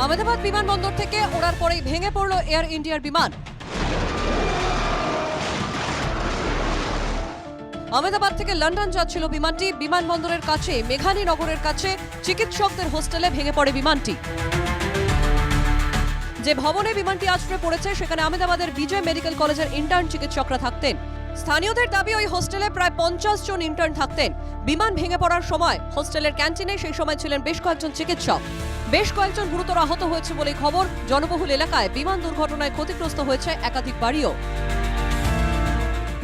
আহমেদাবাদ বিমানবন্দর থেকে ওড়ার পরেই ভেঙে পড়ল এয়ার ইন্ডিয়ার বিমান। আহমেদাবাদ থেকে লন্ডন যাচ্ছিল বিমানটি। বিমানবন্দরের কাছে মেঘানী নগরের কাছে চিকিৎসকদের হোস্টেলে ভেঙে পড়ে বিমানটি। যে ভবনে বিমানটি আছড়ে পড়েছে সেখানে আহমেদাবাদের বিজয় মেডিকেল কলেজের ইন্টার্ন চিকিৎসকরা থাকতেন। স্থানীয়দের দাবি ওই হোস্টেলে প্রায় 50 জন ইন্টার্ন থাকতেন। বিমান ভেঙে পড়ার সময় হোস্টেলের ক্যান্টিনে সেই সময় ছিলেন বেশ কয়েকজন চিকিৎসক। বেশ কয়েকজন গুরুতর আহত হয়েছে বলে খবর। জনবহুল এলাকায় বিমান দুর্ঘটনায় ক্ষতিগ্রস্ত হয়েছে একাধিক বাড়িও।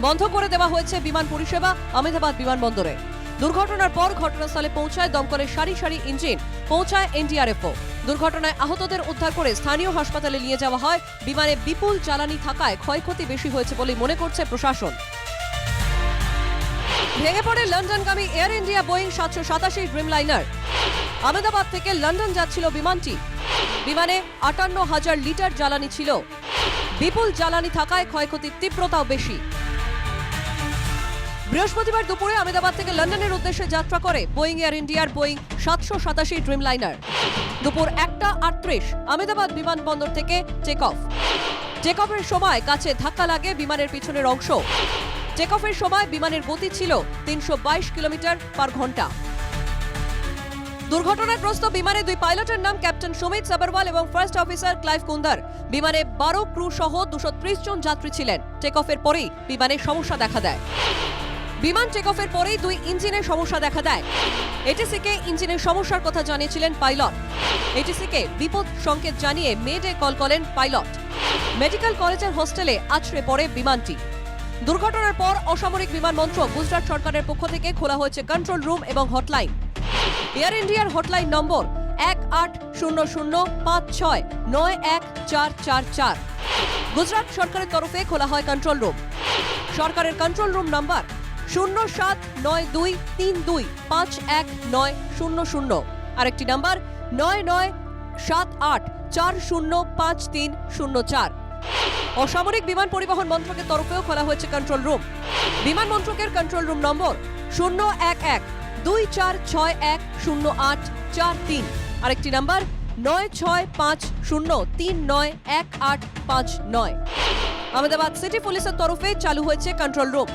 বন্ধ করে দেওয়া হয়েছে বিমান পরিষেবা আহমেদাবাদ বিমানবন্দরে। দুর্ঘটনার পর ঘটনাস্থলে পৌঁছায় দমকলের সারি সারি ইঞ্জিন, পৌঁছায় এনডিআরএফও। দুর্ঘটনায় আহতদের উদ্ধার করে স্থানীয় হাসপাতালে নিয়ে যাওয়া হয়। বিমানে বিপুল জ্বালানি থাকায় ক্ষয়ক্ষতি বেশি হয়েছে বলে মনে করছে প্রশাসন। ভেঙে পড়ে লন্ডনগামী Air India Boeing 787 Dreamliner. Ahmedabad থেকে লন্ডন যাচ্ছিল বিমানটি। বিমানে 58,000 লিটার জ্বালানি ছিল। বিপুল জ্বালানি থাকায় ক্ষয়ক্ষতির তীব্রতাও বেশি। বৃহস্পতিবার দুপুরে আহমেদাবাদ থেকে লন্ডনের উদ্দেশ্যে যাত্রা করে বোয়িং এয়ার ইন্ডিয়ার বোয়িং 787 ড্রিমলাইনার। দুপুর 1:38 আহমেদাবাদ বিমানবন্দর থেকে টেক অফ। টেক অফের সময় কাছে ধাক্কা লাগে বিমানের পিছনের অংশ। টেক অফের সময় বিমানের গতি ছিল 322 কিলোমিটার পার ঘন্টা। দুর্ঘটনাগ্রস্ত বিমানে দুই পাইলটের নাম ক্যাপ্টেন সুমিত সাবরওয়াল এবং ফার্স্ট অফিসার ক্লাইভ কুন্দার। বিমানে 12 ক্রু সহ 230 জন যাত্রী ছিলেন। টেক অফের পরেই বিমানে সমস্যা দেখা দেয়। বিমান টেক অফের পরেই দুই ইঞ্জিনের সমস্যা দেখা দেয়। এটিসিকে ইঞ্জিনের সমস্যার কথা জানিয়েছিলেন পাইলট। এটিসিকে বিপদ সংকেত জানিয়ে মেডে কল করেন পাইলট। মেডিকেল কলেজের হোস্টেলে আছড়ে পড়ে বিমানটি। দুর্ঘটনার পর অসামরিক বিমান মন্ত্রক গুজরাট সরকারের পক্ষ থেকে খোলা হয়েছে কন্ট্রোল রুম এবং হটলাইন। এয়ার ইন্ডিয়ার হটলাইন নম্বর 180056914444। গুজরাট সরকারের তরফে খোলা হয় কন্ট্রোল রুম। সরকারের কন্ট্রোল রুম নাম্বার 079232519000। আরেকটি নাম্বার 9978405304। অসামরিক বিমান পরিবহন মন্ত্রকের তরফেও খোলা হয়েছে কন্ট্রোল রুম। বিমান মন্ত্রকের কন্ট্রোল রুম নম্বর 01124610843। আরেকটি নাম্বার 9650391859। আহমেদাবাদ সিটি পুলিশের তরফে চালু হয়েছে control room.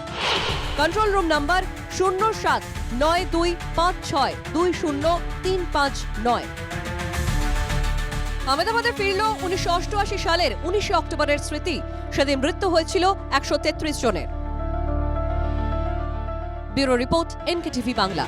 Control room number 0792562035 আহমেদাবাদে ফিরল 1988 সালের 19 অক্টোবরের স্মৃতি। সেদিন মৃত্যু হয়েছিল 133 জনের। Bureau report, NKTV Bangla.